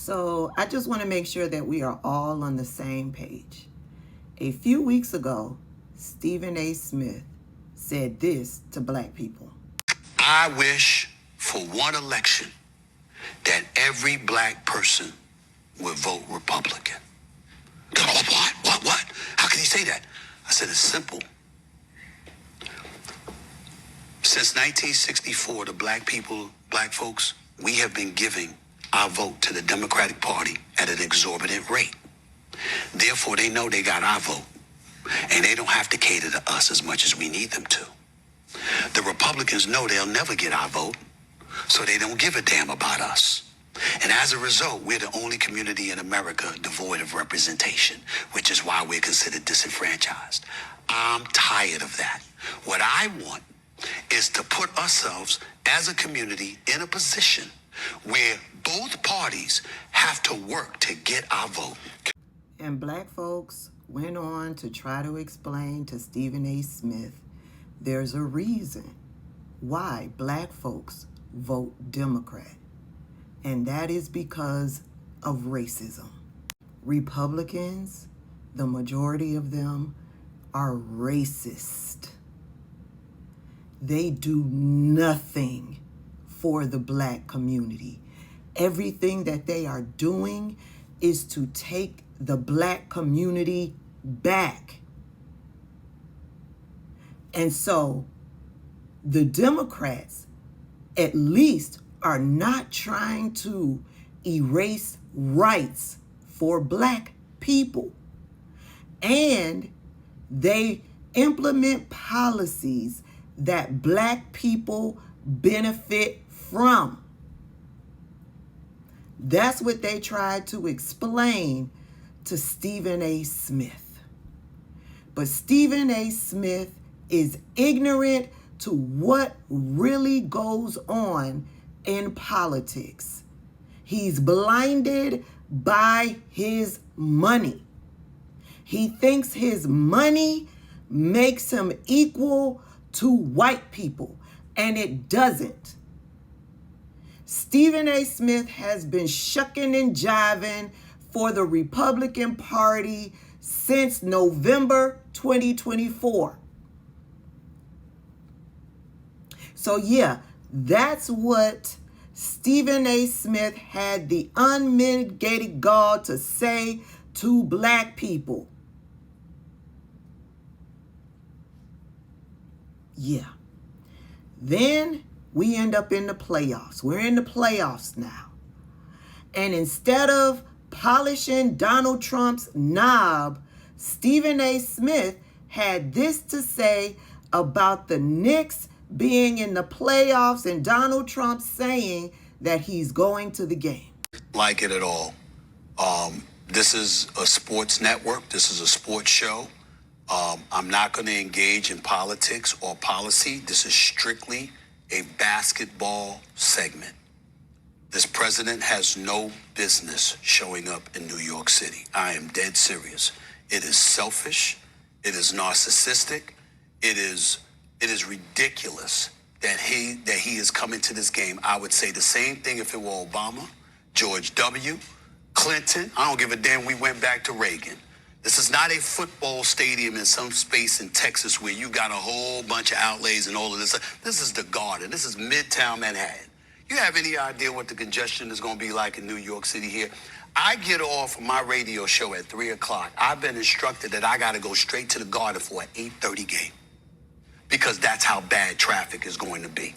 So I just want to make sure that we are all on the same page. A few weeks ago, Stephen A. Smith said this to black people. I wish for one election that every black person would vote Republican. What? How can he say that? I said, it's simple. Since 1964, the black folks, we have been giving our vote to the Democratic Party at an exorbitant rate. Therefore, they know they got our vote, and they don't have to cater to us as much as we need them to. The Republicans know they'll never get our vote, so they don't give a damn about us. And as a result, we're the only community in America devoid of representation, which is why we're considered disenfranchised. I'm tired of that. What I want is to put ourselves as a community in a position where both parties have to work to get our vote. And black folks went on to try to explain to Stephen A. Smith there's a reason why black folks vote Democrat, and that is because of racism. Republicans, the majority of them, are racist. They do nothing for the black community. Everything that they are doing is to take the black community back. And so the Democrats at least are not trying to erase rights for black people. And they implement policies that black people benefit from. That's what they tried to explain to Stephen A. Smith. But Stephen A. Smith is ignorant to what really goes on in politics. He's blinded by his money. He thinks his money makes him equal to white people, and it doesn't. Stephen A. Smith has been shucking and jiving for the Republican Party since November 2024. So yeah, that's what Stephen A. Smith had the unmitigated gall to say to black people. Yeah. Then we end up in the playoffs. We're in the playoffs now. And instead of polishing Donald Trump's knob, Stephen A. Smith had this to say about the Knicks being in the playoffs and Donald Trump saying that he's going to the game. Like it at all. This is a sports network. This is a sports show. I'm not going to engage in politics or policy. This is strictly a basketball segment. This president has no business showing up in New York City. I am dead serious. It is selfish. It is narcissistic. It is ridiculous that he is coming to this game. I would say the same thing if it were Obama, George W., Clinton. I don't give a damn. We went back to Reagan. This is not a football stadium in some space in Texas where you got a whole bunch of outlays and all of this. This is the Garden. This is Midtown Manhattan. You have any idea what the congestion is going to be like in New York City here? I get off my radio show at 3 o'clock. I've been instructed that I got to go straight to the Garden for an 8:30 game because that's how bad traffic is going to be.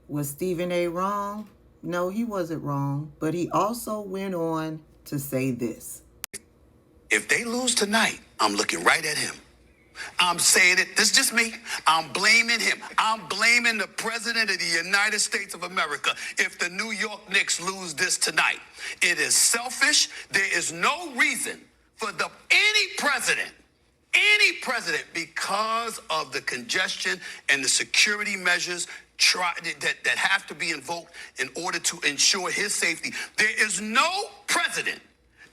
Was Stephen A. wrong? No, he wasn't wrong. But he also went on to say this. If they lose tonight, I'm looking right at him. I'm saying it. This is just me. I'm blaming him. I'm blaming the president of the United States of America if the New York Knicks lose this tonight. It is selfish. There is no reason for any president, because of the congestion and the security measures that have to be invoked in order to ensure his safety. There is no president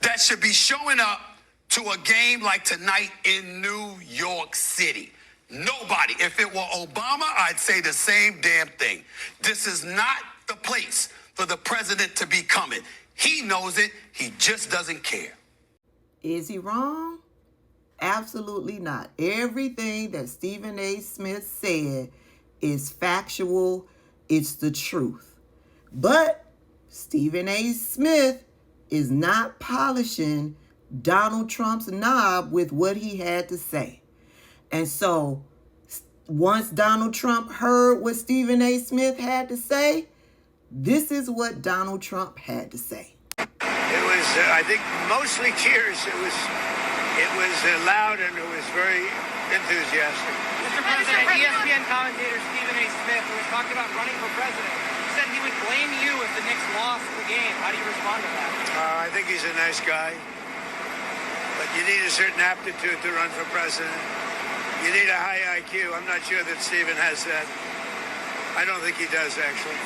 that should be showing up to a game like tonight in New York City. Nobody. If it were Obama, I'd say the same damn thing. This is not the place for the president to be coming. He knows it. He just doesn't care. Is he wrong? Absolutely not. Everything that Stephen A. Smith said is factual. It's the truth. But Stephen A. Smith is not polishing Donald Trump's knob with what he had to say. And so once Donald Trump heard what Stephen A. Smith had to say, this is what Donald Trump had to say. It was, I think, mostly cheers. It was loud and it was very enthusiastic. Mr. President, ESPN commentator Stephen A. Smith, who was talking about running for president, said he would blame you if the Knicks lost the game. How do you respond to that? I think he's a nice guy, but you need a certain aptitude to run for president. You need a high IQ. I'm not sure that Stephen has that. I don't think he does, actually.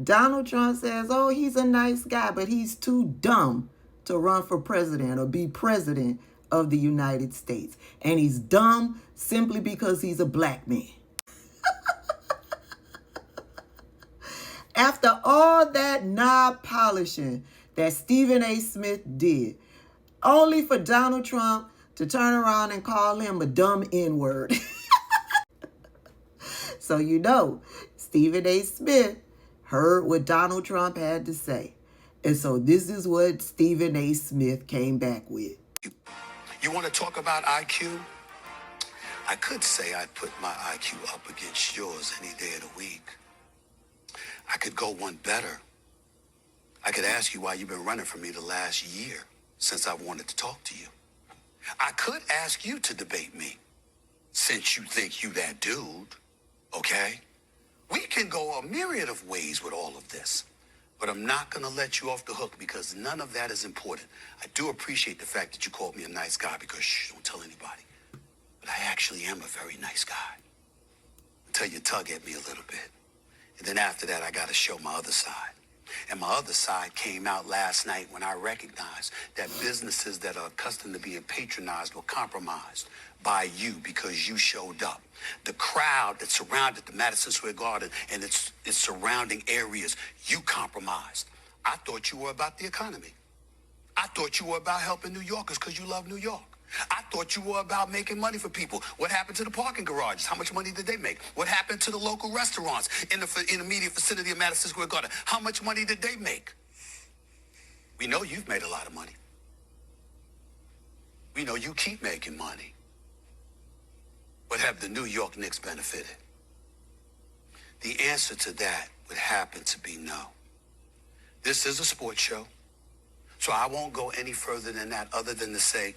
Donald Trump says, oh, he's a nice guy, but he's too dumb to run for president or be president of the United States. And he's dumb simply because he's a black man. After all that knob polishing that Stephen A. Smith did, only for Donald Trump to turn around and call him a dumb N-word. So you know, Stephen A. Smith heard what Donald Trump had to say. And so this is what Stephen A. Smith came back with. You want to talk about IQ? I could say I'd put my IQ up against yours any day of the week. I could go one better. I could ask you why you've been running from me the last year since I wanted to talk to you. I could ask you to debate me since you think you that dude, okay? We can go a myriad of ways with all of this, but I'm not going to let you off the hook because none of that is important. I do appreciate the fact that you called me a nice guy because don't tell anybody. But I actually am a very nice guy until you tug at me a little bit. And then after that, I got to show my other side. And my other side came out last night when I recognized that businesses that are accustomed to being patronized were compromised by you because you showed up. The crowd that surrounded the Madison Square Garden and its surrounding areas, you compromised. I thought you were about the economy. I thought you were about helping New Yorkers because you love New York. I thought you were about making money for people. What happened to the parking garages? How much money did they make? What happened to the local restaurants in the immediate vicinity of Madison Square Garden? How much money did they make? We know you've made a lot of money. We know you keep making money. But have the New York Knicks benefited? The answer to that would happen to be no. This is a sports show, so I won't go any further than that other than to say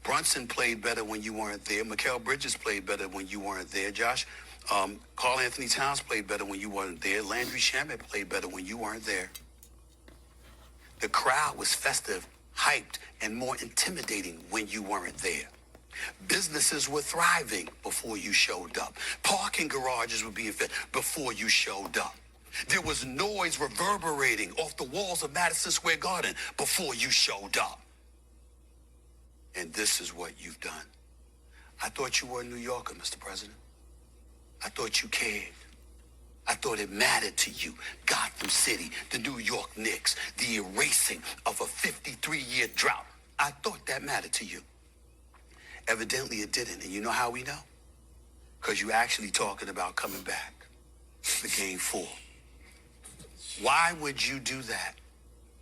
Brunson played better when you weren't there. Mikal Bridges played better when you weren't there. Josh, Karl Anthony Towns played better when you weren't there. Landry Shamet played better when you weren't there. The crowd was festive, hyped, and more intimidating when you weren't there. Businesses were thriving before you showed up. Parking garages were being fed before you showed up. There was noise reverberating off the walls of Madison Square Garden before you showed up. And this is what you've done. I thought you were a New Yorker, Mr. President. I thought you cared. I thought it mattered to you. Gotham City, the New York Knicks, the erasing of a 53-year drought. I thought that mattered to you. Evidently it didn't. And you know how we know? Because you're actually talking about coming back for Game 4. Why would you do that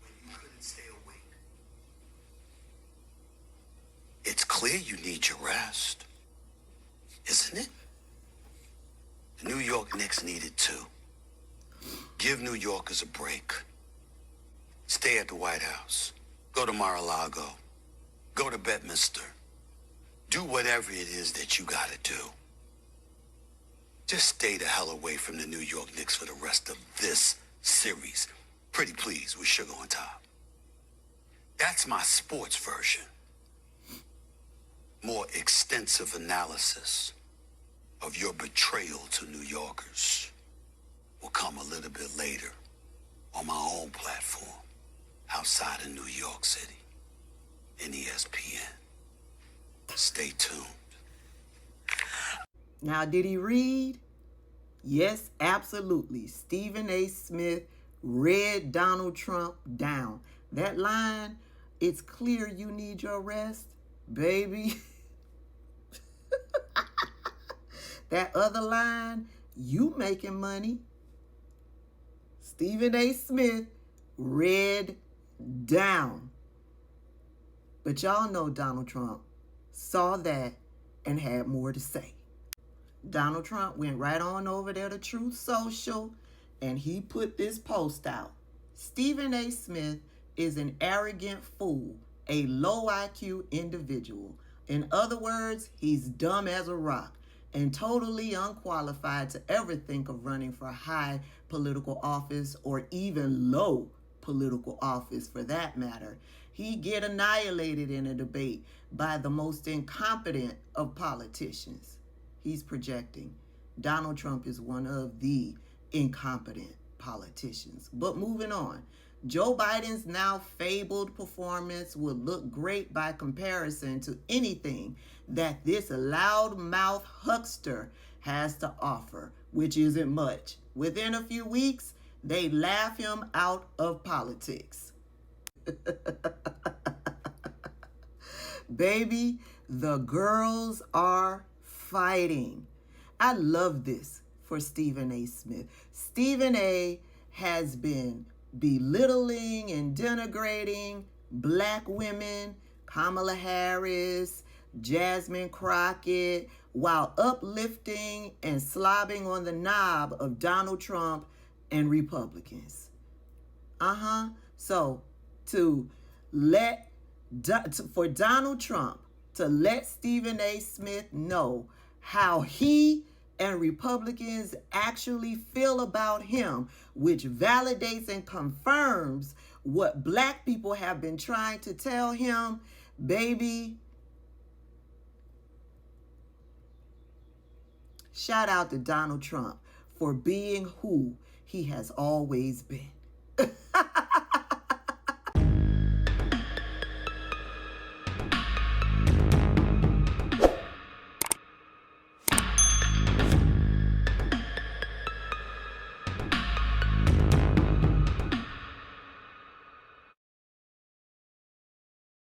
when you couldn't stay awake? It's clear you need your rest, isn't it? The New York Knicks need it too. Give New Yorkers a break. Stay at the White House. Go to Mar-a-Lago. Go to Bedminster. Do whatever it is that you gotta do. Just stay the hell away from the New York Knicks for the rest of this series. Pretty please with sugar on top. That's my sports version. More extensive analysis of your betrayal to New Yorkers will come a little bit later on my own platform outside of New York City in ESPN. Stay tuned. Now, did he read? Yes, absolutely. Stephen A. Smith read Donald Trump down. That line, it's clear you need your rest, baby. That other line, you making money. Stephen A. Smith read down. But y'all know Donald Trump saw that and had more to say. Donald Trump went right on over there to Truth Social and he put this post out. Stephen A. Smith is an arrogant fool, a low IQ individual. In other words, he's dumb as a rock and totally unqualified to ever think of running for high political office or even low political office for that matter. He get annihilated in a debate by the most incompetent of politicians. He's projecting. Donald Trump is one of the incompetent politicians. But moving on, Joe Biden's now fabled performance would look great by comparison to anything that this loudmouth huckster has to offer, which isn't much. Within a few weeks, they laugh him out of politics. Baby, the girls are fighting. I love this for Stephen A. Smith. Stephen A. has been belittling and denigrating black women, Kamala Harris, Jasmine Crockett, while uplifting and slobbing on the knob of Donald Trump and Republicans. So for Donald Trump to let Stephen A. Smith know how he and Republicans actually feel about him, which validates and confirms what black people have been trying to tell him, baby. Shout out to Donald Trump for being who he has always been.